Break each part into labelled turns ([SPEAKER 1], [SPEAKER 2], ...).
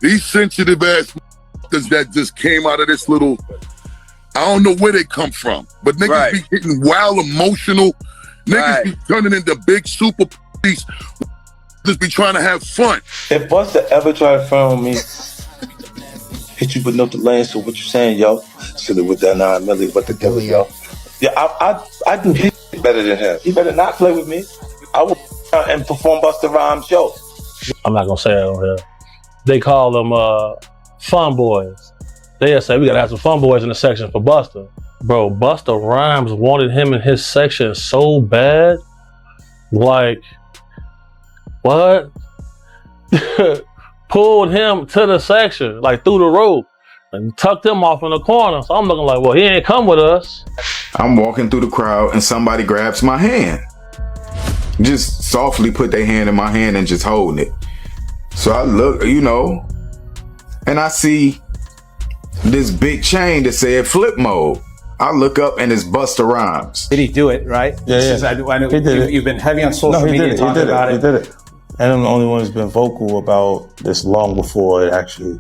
[SPEAKER 1] These sensitive ass that just came out of this little, I don't know where they come from, but niggas be getting wild emotional. Niggas be turning into big super police. Just be trying to have fun.
[SPEAKER 2] If Busta ever try to front on me, hit you with no delay. So what you saying, yo? Silly with that 9 milli, what the devil, yo? Yeah, I do his better than him. He better not play with me. I will and perform Busta Rhymes show.
[SPEAKER 3] I'm not gonna say it on here. They call them fun boys. They'll say we gotta have some fun boys in the section for Busta. Bro, Busta Rhymes wanted him in his section so bad. Like, what? Pulled him to the section, like through the rope, and tucked him off in the corner. So I'm looking like, well, he ain't come with us.
[SPEAKER 4] I'm walking through the crowd and somebody grabs my hand. Just softly put their hand in my hand and just holding it. So I look, you know, and I see this big chain that said flip mode. I look up and it's Busta Rhymes.
[SPEAKER 5] Did he do it, right?
[SPEAKER 4] Yeah.
[SPEAKER 5] I know he did it. You've been heavy on social media talking about it.
[SPEAKER 2] He did it. And I'm the only one who's been vocal about this long before it actually.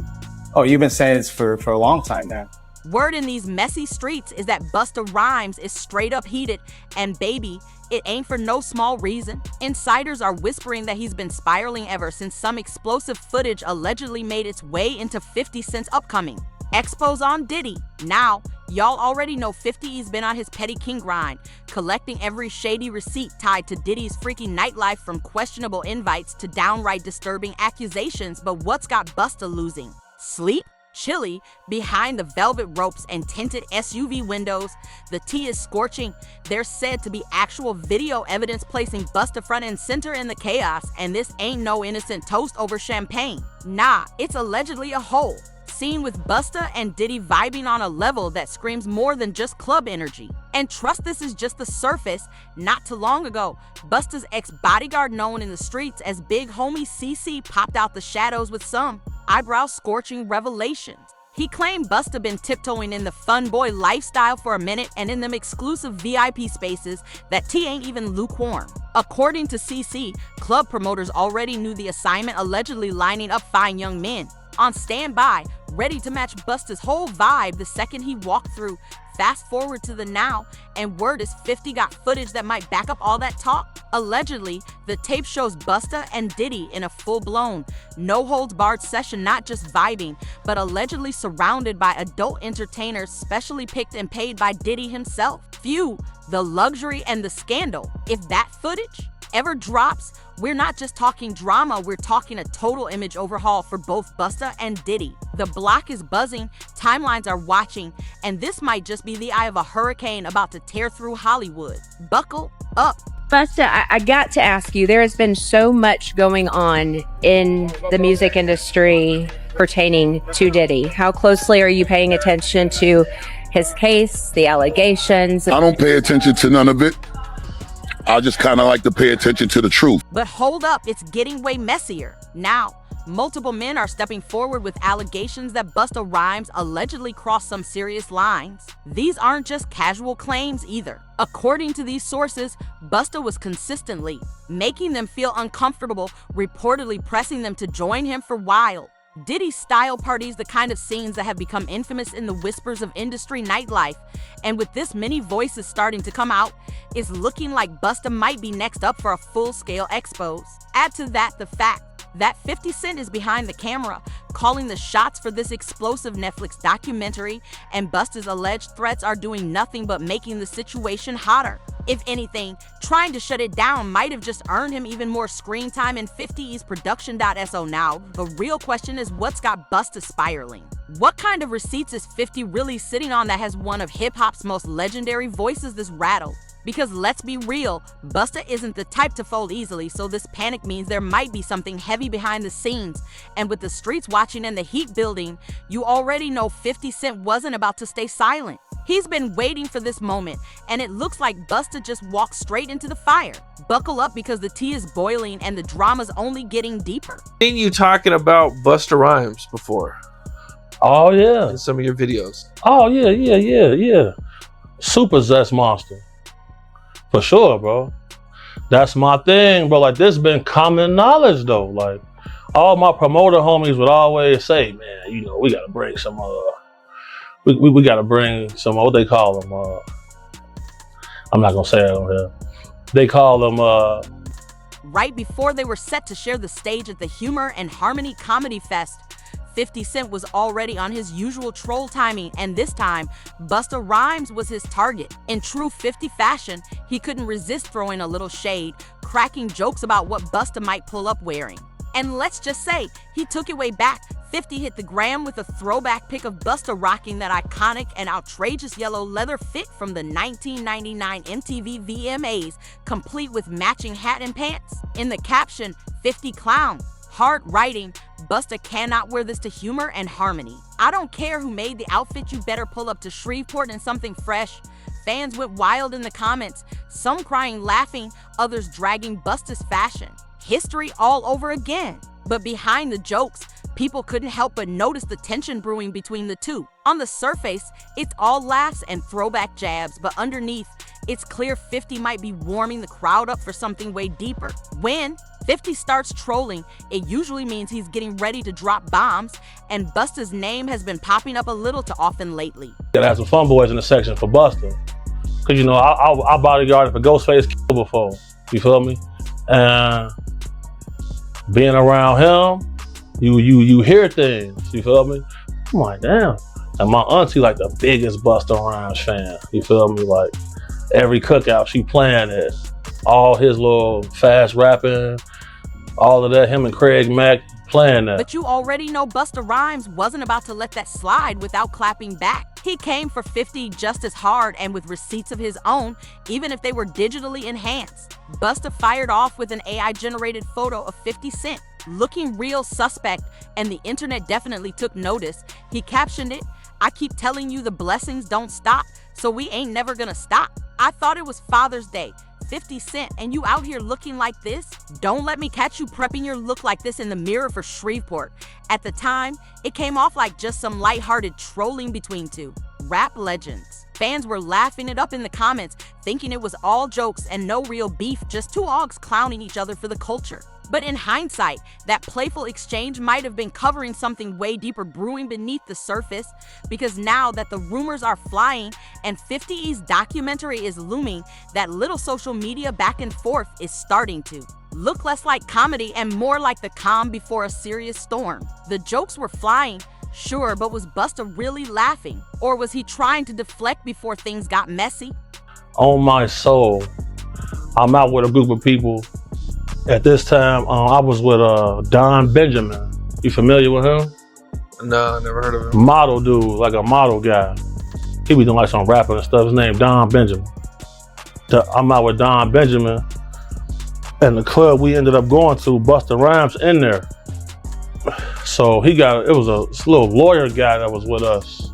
[SPEAKER 5] Oh, you've been saying this for a long time now.
[SPEAKER 6] Word in these messy streets is that Busta Rhymes is straight up heated, and baby, it ain't for no small reason. Insiders are whispering that he's been spiraling ever since some explosive footage allegedly made its way into 50 Cent's upcoming expos on Diddy. Now, y'all already know 50's been on his petty king grind, collecting every shady receipt tied to Diddy's freaky nightlife, from questionable invites to downright disturbing accusations. But what's got Busta losing sleep? Chilly behind the velvet ropes and tinted SUV windows. The tea is scorching. There's said to be actual video evidence placing Busta front and center in the chaos, and this ain't no innocent toast over champagne. Nah, it's allegedly a hole. Seen with Busta and Diddy vibing on a level that screams more than just club energy. And trust this is just the surface. Not too long ago, Busta's ex-bodyguard, known in the streets as Big Homie CC, popped out the shadows with some eyebrow-scorching revelations. He claimed Busta been tiptoeing in the fun boy lifestyle for a minute, and in them exclusive VIP spaces that tea ain't even lukewarm. According to CC, club promoters already knew the assignment, allegedly lining up fine young men on standby, ready to match Busta's whole vibe the second he walked through. Fast forward to the now, and word is 50 got footage that might back up all that talk. Allegedly, the tape shows Busta and Diddy in a full-blown, no-holds-barred session, not just vibing, but allegedly surrounded by adult entertainers specially picked and paid by Diddy himself. Phew, the luxury and the scandal. If that footage ever drops, we're not just talking drama, we're talking a total image overhaul for both Busta and Diddy. The block is buzzing, timelines are watching, and this might just be the eye of a hurricane about to tear through Hollywood. Buckle up.
[SPEAKER 7] Busta, I got to ask you, there has been so much going on in the music industry pertaining to Diddy. How closely are you paying attention to his case, the allegations?
[SPEAKER 1] I don't pay attention to none of it. I just kind of like to pay attention to the truth.
[SPEAKER 6] But hold up, it's getting way messier. Now, multiple men are stepping forward with allegations that Busta Rhymes allegedly crossed some serious lines. These aren't just casual claims either. According to these sources, Busta was consistently making them feel uncomfortable, reportedly pressing them to join him for wild Diddy style parties, the kind of scenes that have become infamous in the whispers of industry nightlife. And with this many voices starting to come out, it's looking like Busta might be next up for a full-scale expose. Add to that the fact that 50 Cent is behind the camera, calling the shots for this explosive Netflix documentary, and Busta's alleged threats are doing nothing but making the situation hotter. If anything, trying to shut it down might have just earned him even more screen time in 50's production.so. Now, the real question is, what's got Busta spiraling? What kind of receipts is 50 really sitting on that has one of hip-hop's most legendary voices this rattled? Because let's be real, Busta isn't the type to fold easily, so this panic means there might be something heavy behind the scenes. And with the streets watching and the heat building, you already know 50 Cent wasn't about to stay silent. He's been waiting for this moment, and it looks like Busta just walked straight into the fire. Buckle up, because the tea is boiling and the drama's only getting deeper.
[SPEAKER 8] I've seen you talking about Busta Rhymes before.
[SPEAKER 3] Oh, yeah.
[SPEAKER 8] In some of your videos.
[SPEAKER 3] Oh, yeah. Super zest monster. For sure, bro. That's my thing, bro. Like, this been common knowledge, though. Like, all my promoter homies would always say, man, you know, we gotta bring some we gotta bring some, what they call them, I'm not gonna say it on here. They call them
[SPEAKER 6] Right before they were set to share the stage at the Humor and Harmony Comedy Fest, 50 Cent was already on his usual troll timing, and this time, Busta Rhymes was his target. In true 50 fashion, he couldn't resist throwing a little shade, cracking jokes about what Busta might pull up wearing. And let's just say, he took it way back. 50 hit the gram with a throwback pic of Busta rocking that iconic and outrageous yellow leather fit from the 1999 MTV VMAs, complete with matching hat and pants. In the caption, 50 clown. Hard writing, Busta cannot wear this to Humor and Harmony. I don't care who made the outfit, you better pull up to Shreveport in something fresh. Fans went wild in the comments, some crying laughing, others dragging Busta's fashion. History all over again. But behind the jokes, people couldn't help but notice the tension brewing between the two. On the surface, it's all laughs and throwback jabs, but underneath, it's clear 50 might be warming the crowd up for something way deeper. When 50 starts trolling, it usually means he's getting ready to drop bombs, and Busta's name has been popping up a little too often lately.
[SPEAKER 3] Gotta have some fun boys in the section for Busta. Cause you know, I bodyguarded for Ghostface before, you feel me? And being around him, you hear things, you feel me? I'm like, damn. And my auntie like the biggest Busta Rhymes fan, you feel me? Like every cookout she playing it, all his little fast rapping, all of that, him and Craig Mack playing that.
[SPEAKER 6] But you already know Busta Rhymes wasn't about to let that slide without clapping back. He came for 50 just as hard and with receipts of his own, even if they were digitally enhanced. Busta fired off with an AI-generated photo of 50 Cent, looking real suspect, and the internet definitely took notice. He captioned it, "I keep telling you the blessings don't stop, so we ain't never gonna stop. I thought it was Father's Day. 50 Cent, and you out here looking like this? Don't let me catch you prepping your look like this in the mirror for Shreveport." At the time, it came off like just some lighthearted trolling between two rap legends. Fans were laughing it up in the comments, thinking it was all jokes and no real beef, just two hogs clowning each other for the culture. But in hindsight, that playful exchange might have been covering something way deeper brewing beneath the surface, because now that the rumors are flying and 50E's documentary is looming, that little social media back and forth is starting to look less like comedy and more like the calm before a serious storm. The jokes were flying, sure, but was Busta really laughing? Or was he trying to deflect before things got messy?
[SPEAKER 3] On my soul, I'm out with a group of people. At this time, I was with Don Benjamin. You familiar with him?
[SPEAKER 8] No, I never heard of him.
[SPEAKER 3] Model dude, like a model guy. He be doing like some rapping and stuff. His name Don Benjamin. I'm out with Don Benjamin. And the club we ended up going to, Busta Rhymes in there. So it was a little lawyer guy that was with us.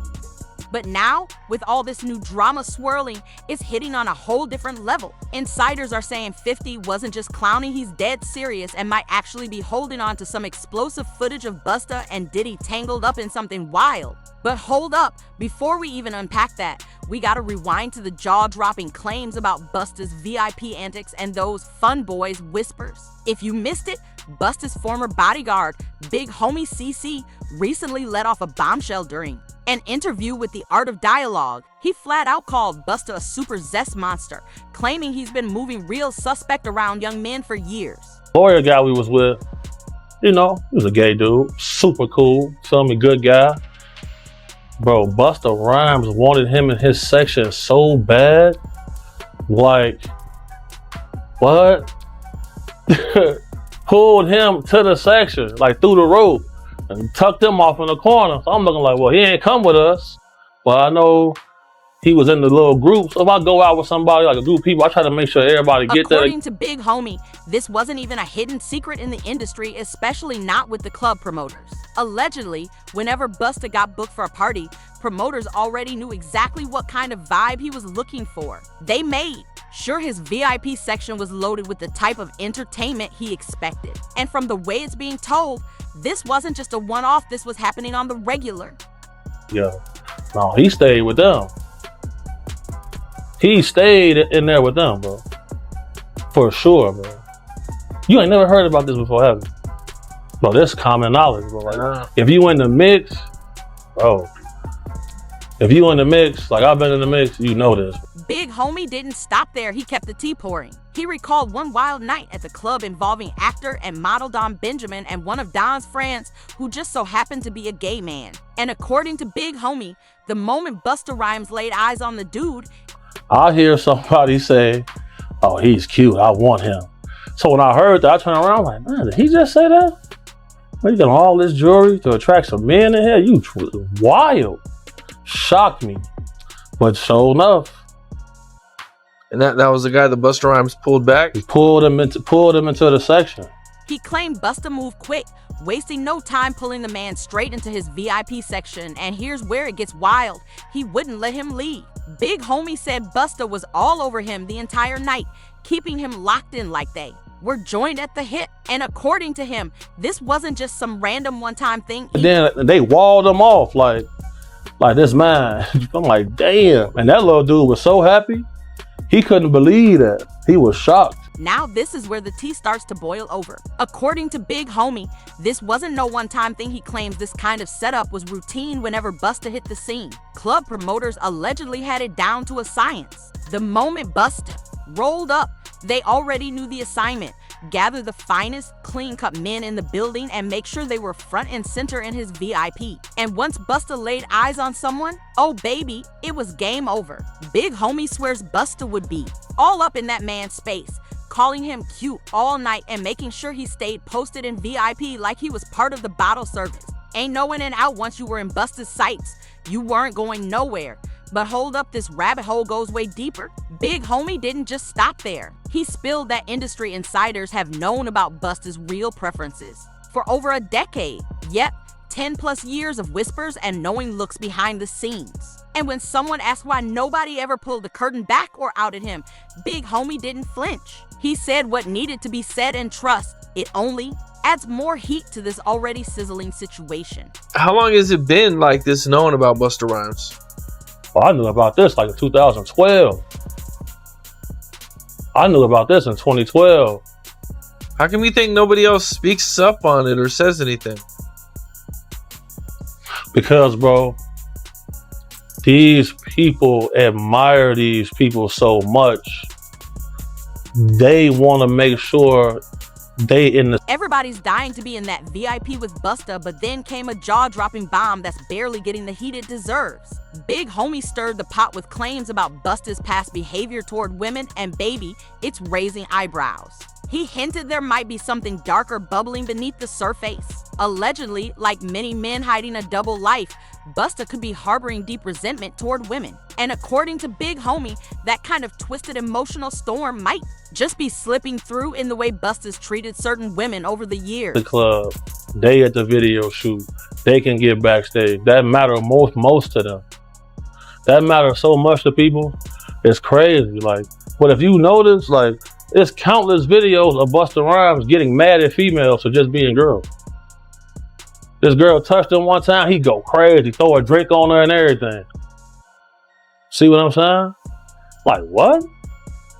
[SPEAKER 6] But now, with all this new drama swirling, it's hitting on a whole different level. Insiders are saying 50 wasn't just clowning, he's dead serious and might actually be holding on to some explosive footage of Busta and Diddy tangled up in something wild. But hold up, before we even unpack that, we gotta rewind to the jaw-dropping claims about Busta's VIP antics and those fun boys whispers. If you missed it, Busta's former bodyguard, Big Homie CC, recently let off a bombshell during an interview with The Art of Dialogue. He flat out called Busta a super zest monster, claiming he's been moving real suspect around young men for years.
[SPEAKER 3] Lawyer guy we was with, you know, he was a gay dude, super cool, feel me, good guy. Bro, Busta Rhymes wanted him in his section so bad. Like, what? Pulled him to the section, like through the rope, and tucked him off in the corner. So I'm looking like, well, he ain't come with us. But I know he was in the little group. So if I go out with somebody, like a group of people, I try to make sure everybody get there.
[SPEAKER 6] According to Big Homie, this wasn't even a hidden secret in the industry, especially not with the club promoters. Allegedly, whenever Busta got booked for a party, promoters already knew exactly what kind of vibe he was looking for. They made sure his VIP section was loaded with the type of entertainment he expected. And from the way it's being told, this wasn't just a one-off, this was happening on the regular.
[SPEAKER 3] Yeah, no, he stayed with them. He stayed in there with them, bro. For sure, bro. You ain't never heard about this before, have you? Bro, this is common knowledge, bro. Like, if you in the mix, bro. If you in the mix, like I've been in the mix, you know this.
[SPEAKER 6] Big Homie didn't stop there. He kept the tea pouring. He recalled one wild night at the club involving actor and model Don Benjamin and one of Don's friends who just so happened to be a gay man. And according to Big Homie, the moment Busta Rhymes laid eyes on the dude,
[SPEAKER 3] I hear somebody say, "Oh, he's cute. I want him." So when I heard that, I turned around like, "Man, did he just say that? Well, you got all this jewelry to attract some men in here? You wild." Shocked me, but sure enough.
[SPEAKER 8] And that was the guy that Busta Rhymes pulled back?
[SPEAKER 3] He pulled him into the section.
[SPEAKER 6] He claimed Busta moved quick, wasting no time pulling the man straight into his VIP section. And here's where it gets wild. He wouldn't let him leave. Big Homie said Busta was all over him the entire night, keeping him locked in like they were joined at the hip. And according to him, this wasn't just some random one-time thing.
[SPEAKER 3] And then they walled him off like this man. I'm like, damn. And that little dude was so happy. He couldn't believe that. He was shocked.
[SPEAKER 6] Now this is where the tea starts to boil over. According to Big Homie, this wasn't no one-time thing. He claims this kind of setup was routine whenever Busta hit the scene. Club promoters allegedly had it down to a science. The moment Busta rolled up, they already knew the assignment. Gather the finest, clean-cut men in the building and make sure they were front and center in his VIP. And once Busta laid eyes on someone, oh baby, it was game over. Big Homie swears Busta would be all up in that man's space, calling him cute all night and making sure he stayed posted in VIP like he was part of the bottle service. Ain't no in and out once you were in Busta's sights. You weren't going nowhere. But hold up, this rabbit hole goes way deeper. Big Homie didn't just stop there. He spilled that industry insiders have known about Busta's real preferences for over a decade. Yep, 10 plus years of whispers and knowing looks behind the scenes. And when someone asked why nobody ever pulled the curtain back or outed him, Big Homie didn't flinch. He said what needed to be said and trust. It only adds more heat to this already sizzling situation.
[SPEAKER 8] How long has it been like this known about Busta Rhymes?
[SPEAKER 3] Well, I knew about this like in 2012. I knew about this in 2012.
[SPEAKER 8] How can we think nobody else speaks up on it or says anything?
[SPEAKER 3] Because, bro, these people admire these people so much. They want to make sure they in the...
[SPEAKER 6] Everybody's dying to be in that VIP with Busta, but then came a jaw-dropping bomb that's barely getting the heat it deserves. Big Homie stirred the pot with claims about Busta's past behavior toward women, and baby, it's raising eyebrows. He hinted there might be something darker bubbling beneath the surface. Allegedly, like many men hiding a double life, Busta could be harboring deep resentment toward women. And according to Big Homie, that kind of twisted emotional storm might just be slipping through in the way Busta's treated certain women over the years.
[SPEAKER 3] The club, they at the video shoot, they can get backstage. That matter most to them. That matters so much to people. It's crazy. Like, but if you notice, like, there's countless videos of Busta Rhymes getting mad at females for just being girls. This girl touched him one time, he go crazy, throw a drink on her and everything. See what I'm saying? Like, what?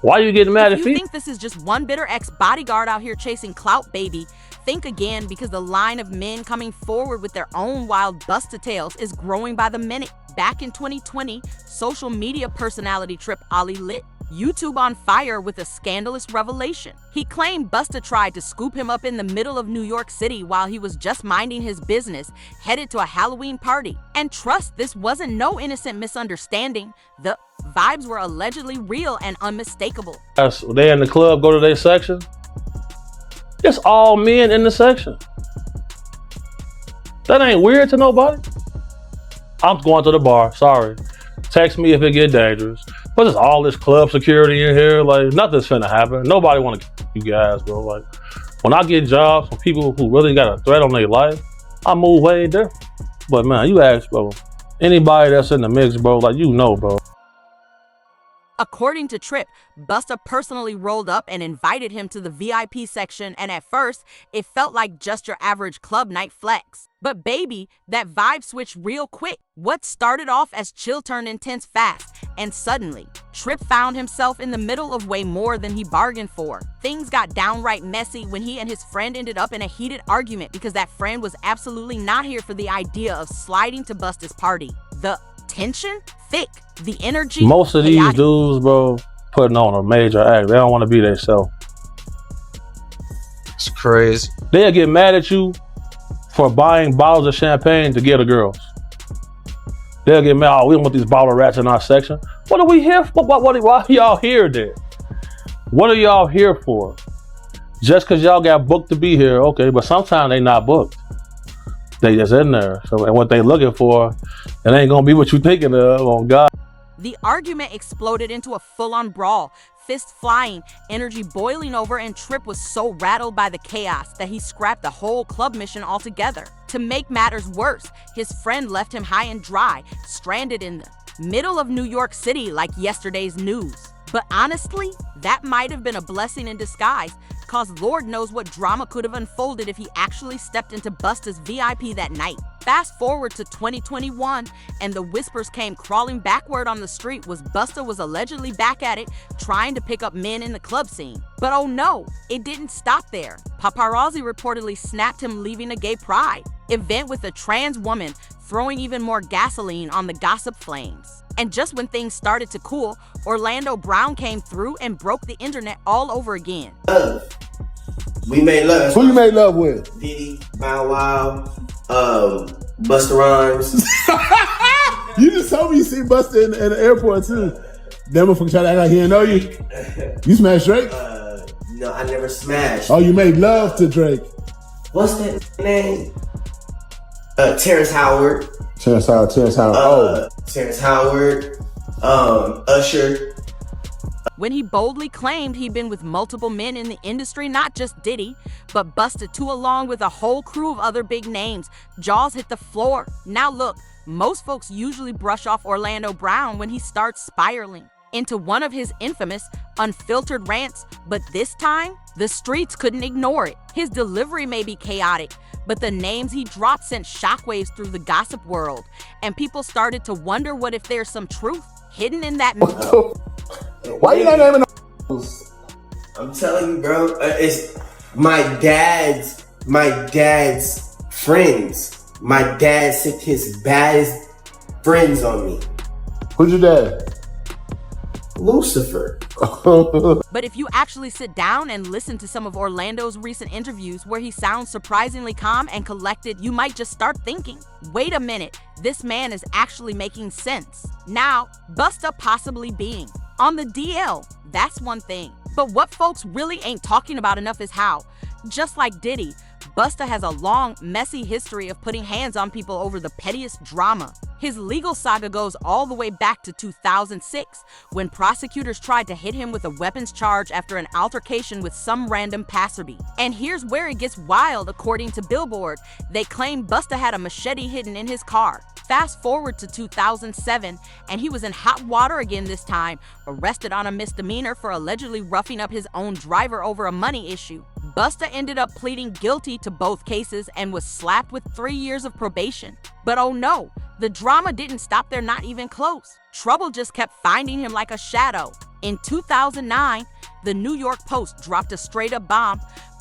[SPEAKER 3] Why are you getting mad at females?
[SPEAKER 6] If you think this is just one bitter ex-bodyguard out here chasing clout, baby, think again, because the line of men coming forward with their own wild Busta tales is growing by the minute. Back in 2020, social media personality Trip Ollie lit YouTube on fire with a scandalous revelation. He claimed Busta tried to scoop him up in the middle of New York City while he was just minding his business, headed to a Halloween party. And trust, this wasn't no innocent misunderstanding. The vibes were allegedly real and unmistakable.
[SPEAKER 3] They in the club, go to their section. It's all men in the section. That ain't weird to nobody. I'm going to the bar, sorry. Text me if it get dangerous. But there's all this club security in here, like nothing's finna happen. Nobody wanna kill you guys, bro. Like when I get jobs from people who really got a threat on their life, I move way different. But man, you ask, bro, anybody that's in the mix, bro, like you know, bro.
[SPEAKER 6] According to Trip, Busta personally rolled up and invited him to the VIP section, and at first, it felt like just your average club night flex. But baby, that vibe switched real quick. What started off as chill turned intense fast, and suddenly, Trip found himself in the middle of way more than he bargained for. Things got downright messy when he and his friend ended up in a heated argument because that friend was absolutely not here for the idea of sliding to Busta's party. The tension? Thick. The energy?
[SPEAKER 3] Most of these
[SPEAKER 6] chaotic.
[SPEAKER 3] dudes, bro, putting on a major act. They don't want to be themselves.
[SPEAKER 8] It's crazy.
[SPEAKER 3] They'll get mad at you for buying bottles of champagne to get a girls. They'll get mad, oh, we don't want these bottle rats in our section. What are we here for? Why are y'all here then? What are y'all here for? Just because y'all got booked to be here, okay, but sometimes they not booked. They just in there. So, and what they looking for, it ain't gonna be what you thinking of, on God.
[SPEAKER 6] The argument exploded into a full-on brawl, fists flying, energy boiling over, and Trip was so rattled by the chaos that he scrapped the whole club mission altogether. To make matters worse, his friend left him high and dry, stranded in the middle of New York City like yesterday's news. But honestly, that might have been a blessing in disguise, cause Lord knows what drama could have unfolded if he actually stepped into Busta's VIP that night. Fast forward to 2021, and the whispers came crawling backward on the street was Busta was allegedly back at it, trying to pick up men in the club scene. But oh no, it didn't stop there. Paparazzi reportedly snapped him leaving a gay pride event with a trans woman, throwing even more gasoline on the gossip flames. And just when things started to cool, Orlando Brown came through and broke the internet all over again.
[SPEAKER 9] We made love.
[SPEAKER 10] Who you made love with?
[SPEAKER 9] Diddy, Bow Wow, Busta Rhymes.
[SPEAKER 10] You just told me you see Busta in the airport too. That motherfucker try to act like he didn't know you. You smashed Drake?
[SPEAKER 9] No, I never smashed.
[SPEAKER 10] Oh, you made love to Drake.
[SPEAKER 9] What's that name? Terrence Howard.
[SPEAKER 10] Terrence Howard.
[SPEAKER 9] Terrence Howard. Usher.
[SPEAKER 6] When he boldly claimed he'd been with multiple men in the industry, not just Diddy, but Busta too, along with a whole crew of other big names, jaws hit the floor. Now look, most folks usually brush off Orlando Brown when he starts spiraling into one of his infamous, unfiltered rants, but this time, the streets couldn't ignore it. His delivery may be chaotic, but the names he dropped sent shockwaves through the gossip world, and people started to wonder what if there's some truth hidden in that.
[SPEAKER 10] Why you not naming those?
[SPEAKER 9] I'm telling you, bro. It's my dad's friends. My dad sent his baddest friends on me.
[SPEAKER 10] Who's your dad?
[SPEAKER 9] Lucifer.
[SPEAKER 6] But if you actually sit down and listen to some of Orlando's recent interviews where he sounds surprisingly calm and collected, you might just start thinking, wait a minute, this man is actually making sense. Now, Busta possibly being on the DL, that's one thing. But what folks really ain't talking about enough is how, just like Diddy, Busta has a long, messy history of putting hands on people over the pettiest drama. His legal saga goes all the way back to 2006, when prosecutors tried to hit him with a weapons charge after an altercation with some random passerby. And here's where it gets wild. According to Billboard, they claim Busta had a machete hidden in his car. Fast forward to 2007, and he was in hot water again this time, arrested on a misdemeanor for allegedly roughing up his own driver over a money issue. Busta ended up pleading guilty to both cases and was slapped with 3 years of probation. But oh no, the drama didn't stop there, not even close. Trouble just kept finding him like a shadow. In 2009, the New York Post dropped a straight-up bomb.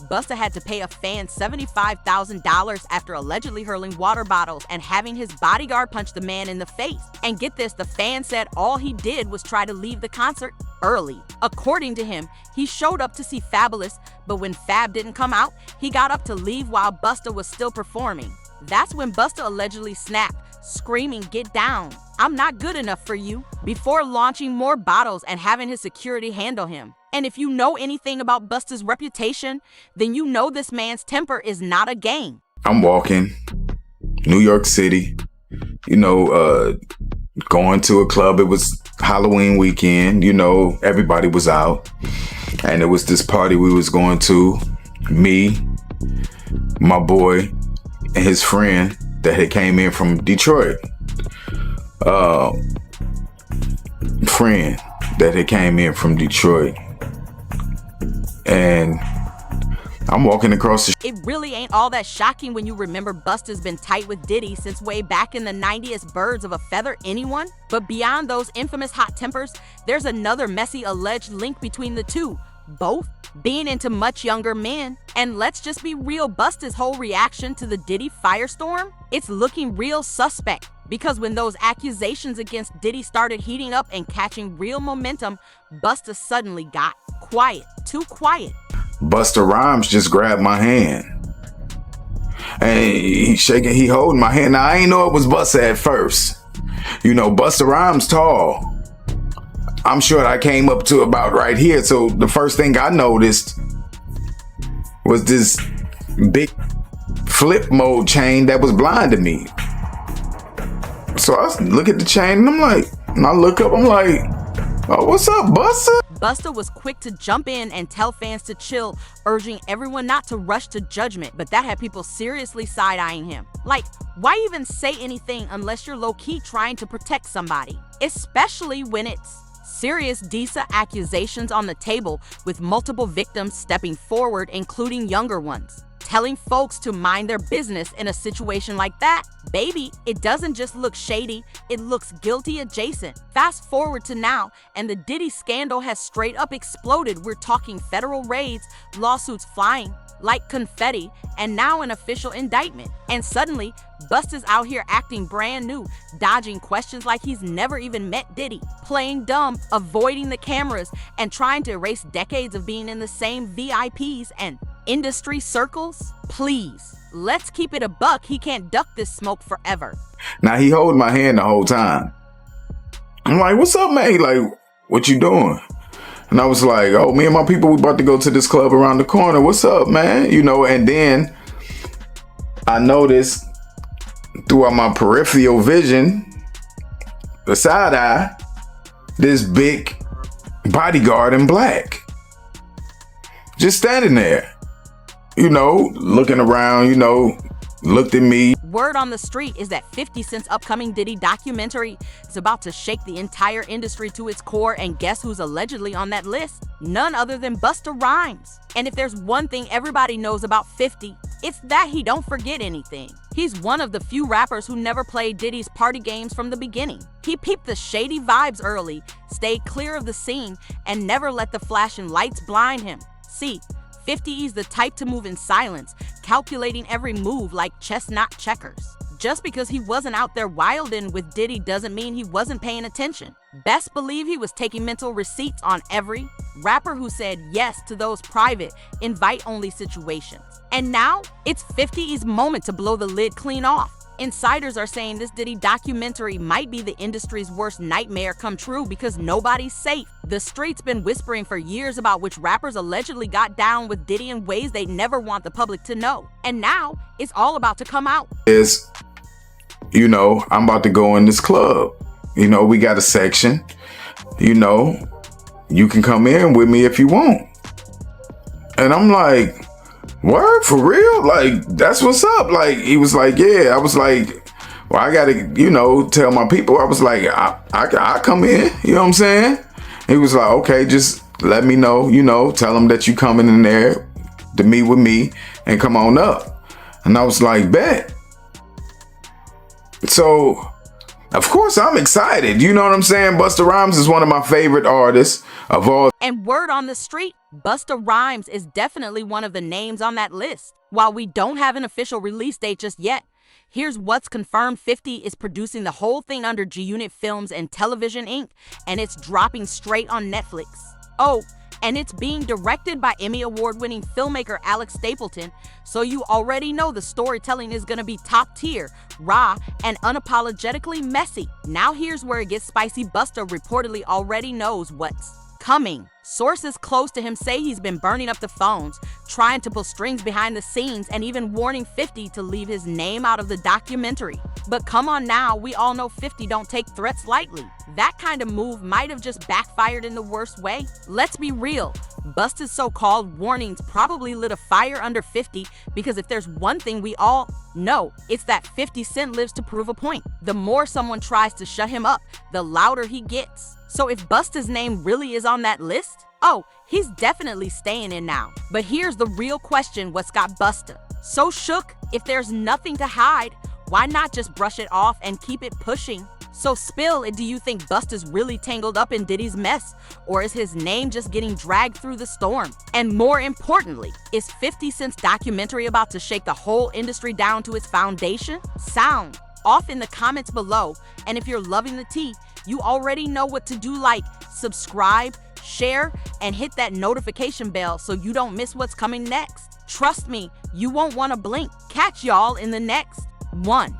[SPEAKER 6] Busta had to pay a fan $75,000 after allegedly hurling water bottles and having his bodyguard punch the man in the face. And get this, the fan said all he did was try to leave the concert early. According to him, he showed up to see Fabulous, but when Fab didn't come out, he got up to leave while Busta was still performing. That's when Busta allegedly snapped, screaming, "Get down, I'm not good enough for you," before launching more bottles and having his security handle him. And if you know anything about Busta's reputation, then you know this man's temper is not a game.
[SPEAKER 4] I'm walking, New York City, going to a club. It was Halloween weekend, everybody was out. And it was this party we was going to, me, my boy, and his friend that had came in from Detroit. And I'm walking across the
[SPEAKER 6] It really ain't all that shocking when you remember Busta's been tight with Diddy since way back in the 90s. Birds of a feather, anyone? But beyond those infamous hot tempers, there's another messy alleged link between the two. Both being into much younger men. And let's just be real, Busta's whole reaction to the Diddy firestorm, it's looking real suspect. Because when those accusations against Diddy started heating up and catching real momentum, Busta suddenly got quiet, too quiet.
[SPEAKER 4] Busta Rhymes just grabbed my hand. And he holding my hand. Now, I ain't know it was Busta at first. You know, Busta Rhymes tall. I'm sure I came up to about right here. So the first thing I noticed was this big flip mode chain that was blinding me. So I look at the chain and I'm like, and I look up, I'm like, oh, what's up, Busta?
[SPEAKER 6] Busta was quick to jump in and tell fans to chill, urging everyone not to rush to judgment, but that had people seriously side-eyeing him. Like, why even say anything unless you're low-key trying to protect somebody? Especially when it's serious DISA accusations on the table with multiple victims stepping forward, including younger ones. Telling folks to mind their business in a situation like that, baby, it doesn't just look shady, it looks guilty adjacent. Fast forward to now, and the Diddy scandal has straight up exploded. We're talking federal raids, lawsuits flying like confetti, and now an official indictment. And suddenly, Busta's out here acting brand new, dodging questions like he's never even met Diddy, playing dumb, avoiding the cameras, and trying to erase decades of being in the same VIPs and industry circles. Please, let's keep it a buck. He can't duck this smoke forever.
[SPEAKER 4] Now, he holding my hand the whole time. I'm like, what's up, man? He like, what you doing? And I was like, oh, me and my people, we about to go to this club around the corner. What's up, man? You know, and then I noticed throughout my peripheral vision, the side eye, this big bodyguard in black. Just standing there, you know, looking around, you know, looked at me.
[SPEAKER 6] Word on the street is that 50 Cent's upcoming Diddy documentary is about to shake the entire industry to its core, and guess who's allegedly on that list? None other than Busta Rhymes. And if there's one thing everybody knows about 50, it's that he don't forget anything. He's one of the few rappers who never played Diddy's party games from the beginning. He peeped the shady vibes early, stayed clear of the scene, and never let the flashing lights blind him. See, 50 is the type to move in silence, calculating every move like chess, not checkers. Just because he wasn't out there wilding with Diddy doesn't mean he wasn't paying attention. Best believe he was taking mental receipts on every rapper who said yes to those private, invite-only situations. And now, it's 50's moment to blow the lid clean off. Insiders are saying this Diddy documentary might be the industry's worst nightmare come true because nobody's safe. The street's been whispering for years about which rappers allegedly got down with Diddy in ways they never want the public to know. And now, it's all about to come out.
[SPEAKER 4] You know, I'm about to go in this club. You know, we got a section. You know, you can come in with me if you want. And I'm like, word, for real? Like, that's what's up. Like, he was like, yeah. I was like, well, I gotta, you know, tell my people. I was like, I come in. You know what I'm saying? He was like, okay, just let me know, you know, tell them that you coming in there to meet with me and come on up. And I was like, bet. So, of course, I'm excited. You know what I'm saying? Busta Rhymes is one of my favorite artists of all.
[SPEAKER 6] And word on the street, Busta Rhymes is definitely one of the names on that list. While we don't have an official release date just yet, here's what's confirmed. 50 is producing the whole thing under G-Unit Films and Television Inc., and it's dropping straight on Netflix. Oh, and it's being directed by Emmy Award-winning filmmaker Alex Stapleton, so you already know the storytelling is gonna be top tier, raw, and unapologetically messy. Now here's where it gets spicy. Busta reportedly already knows what's coming. Sources close to him say he's been burning up the phones, trying to pull strings behind the scenes, and even warning 50 to leave his name out of the documentary. But come on now, we all know 50 don't take threats lightly. That kind of move might have just backfired in the worst way. Let's be real. Busta's so-called warnings probably lit a fire under 50 because if there's one thing we all know, it's that 50 Cent lives to prove a point. The more someone tries to shut him up, the louder he gets. So if Busta's name really is on that list, oh, he's definitely staying in now. But here's the real question, what's got Busta so shook? If there's nothing to hide, why not just brush it off and keep it pushing? So spill, do you think Busta's really tangled up in Diddy's mess? Or is his name just getting dragged through the storm? And more importantly, is 50 Cent's documentary about to shake the whole industry down to its foundation? Sound off in the comments below. And if you're loving the tea, you already know what to do, like subscribe, share, and hit that notification bell so you don't miss what's coming next. Trust me, you won't want to blink. Catch y'all in the next one.